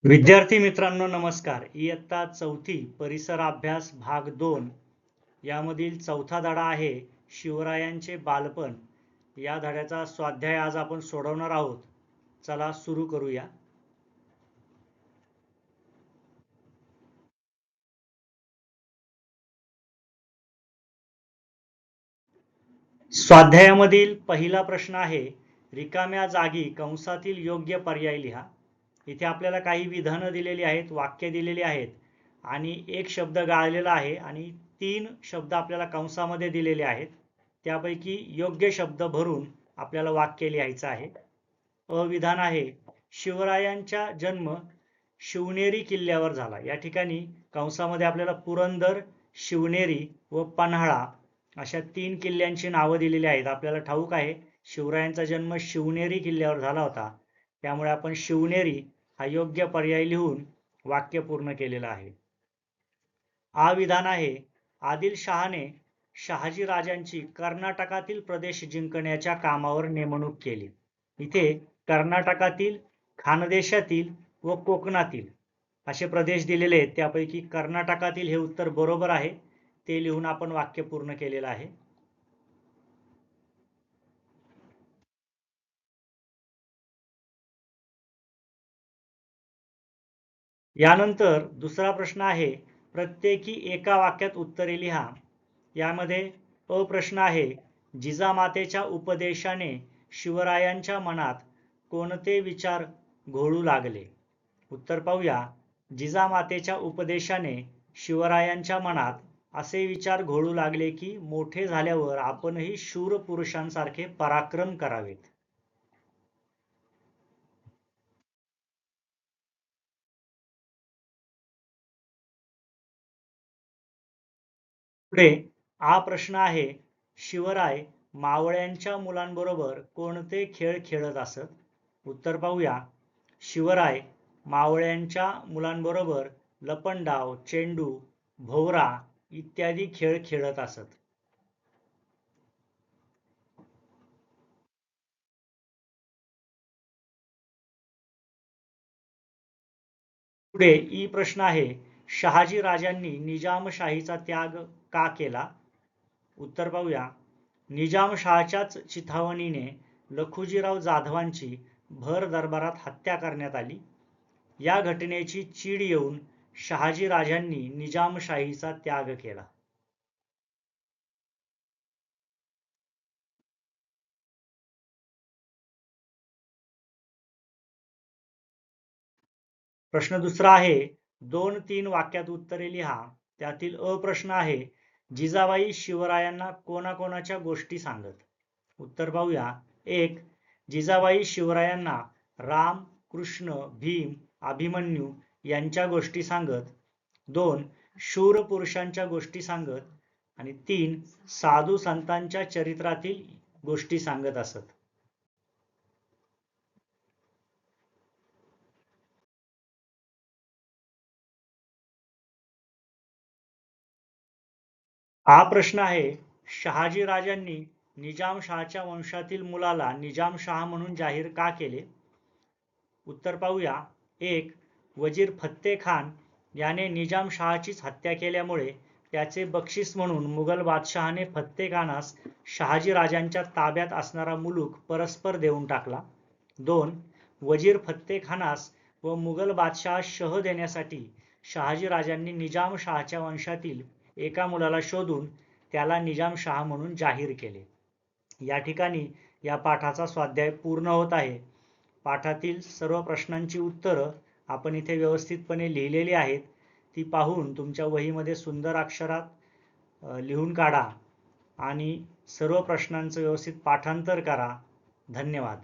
विद्यार्थी मित्रांनो नमस्कार. इयत्ता चौथी परिसर अभ्यास भाग 2 यामधील चौथा धडा आहे शिवरायांचे बालपण. या धड्याचा स्वाध्याय आज आपण सोडवणार आहोत. चला सुरू करूया. स्वाध्यायामधील पहिला प्रश्न आहे रिकाम्या जागी कंसातील योग्य पर्याय लिहा. इथे आपल्याला काही विधानं दिलेली आहेत, वाक्य दिलेली आहेत आणि एक शब्द गाळलेला आहे आणि 3 शब्द आपल्याला कंसामध्ये दिलेले आहेत. त्यापैकी योग्य शब्द भरून आपल्याला वाक्य लिहायचं आहे. विधान आहे शिवरायांचा जन्म शिवनेरी किल्ल्यावर झाला. या ठिकाणी कंसामध्ये आपल्याला पुरंदर, शिवनेरी व पन्हाळा अशा 3 किल्ल्यांची नावं दिलेली आहेत. आपल्याला ठाऊक आहे शिवरायांचा जन्म शिवनेरी किल्ल्यावर झाला होता, त्यामुळे आपण शिवनेरी हा योग्य पर्याय लिहून वाक्य पूर्ण केलेलं आहे. विधान आहे आदिलशहाने शहाजी राजांची कर्नाटकातील प्रदेश जिंकण्याच्या कामावर नेमणूक केली. इथे कर्नाटकातील, खानदेशातील व कोकणातील असे प्रदेश दिलेले आहेत. त्यापैकी कर्नाटकातील हे उत्तर बरोबर आहे. ते लिहून आपण वाक्य पूर्ण केलेलं आहे. यानंतर दुसरा प्रश्न आहे प्रत्येकी एका वाक्यात उत्तरे लिहा. यामध्ये प्रश्न आहे जिजामातेच्या उपदेशाने शिवरायांच्या मनात कोणते विचार घोळू लागले. उत्तर पाहूया. जिजामातेच्या उपदेशाने शिवरायांच्या मनात असे विचार घोळू लागले की मोठे झाल्यावर आपणही शूर पुरुषांसारखे पराक्रम करावेत. पुढे प्रश्न आहे शिवराय मावळ्यांच्या मुलांबरोबर कोणते खेळ खेळत असत. उत्तर पाहूया. शिवराय मावळ्यांच्या मुलांबरोबर लपंडाव, चेंडू, भोवरा इत्यादी खेळ खेळत असत. पुढे प्रश्न आहे शहाजी राजांनी निजामशाहीचा त्याग का केला. उत्तर पाहूया. निजामशाहाच्याच चिथावणीने लखुजीराव जाधवांची भर दरबारात हत्या करण्यात आली. या घटनेची चीड येऊन शहाजी राजांनी निजामशाहीचा त्याग केला. प्रश्न दुसरा आहे 2-3 वाक्यात उत्तरे लिहा. त्यातील प्रश्न आहे जिजाबाई शिवरायांना कोणाकोणाच्या गोष्टी सांगत. उत्तर पाहूया. 1. जिजाबाई शिवरायांना राम, कृष्ण, भीम, अभिमन्यू यांच्या गोष्टी सांगत. 2. शूर पुरुषांच्या गोष्टी सांगत आणि 3. साधू संतांच्या चरित्रातील गोष्टी सांगत असत. प्रश्न आहे शहाजी राजांनी निजामशहाच्या वंशातील मुलाला निजामशहा म्हणून जाहीर का केले. उत्तर पाहूया. 1. वजीर फत्ते खान याने निजामशहाचीच हत्या केल्यामुळे त्याचे बक्षीस म्हणून मुघल बादशहाने फत्ते खानास शहाजी राजांच्या ताब्यात असणारा मुलूक परस्पर देऊन टाकला. 2. वजीर फत्ते खानास व मुघल बादशहा शह देण्यासाठी शहाजी राजांनी निजामशहाच्या वंशातील एका मुलाला शोधून त्याला निजामशहा म्हणून जाहीर केले. या ठिकाणी या पाठाचा स्वाध्याय पूर्ण होत आहे. पाठातील सर्व प्रश्नांची उत्तरं आपण इथे व्यवस्थितपणे लिहिलेली आहेत. ती पाहून तुमच्या वहीमध्ये सुंदर अक्षरात लिहून काढा आणि सर्व प्रश्नांचं व्यवस्थित पाठांतर करा. धन्यवाद.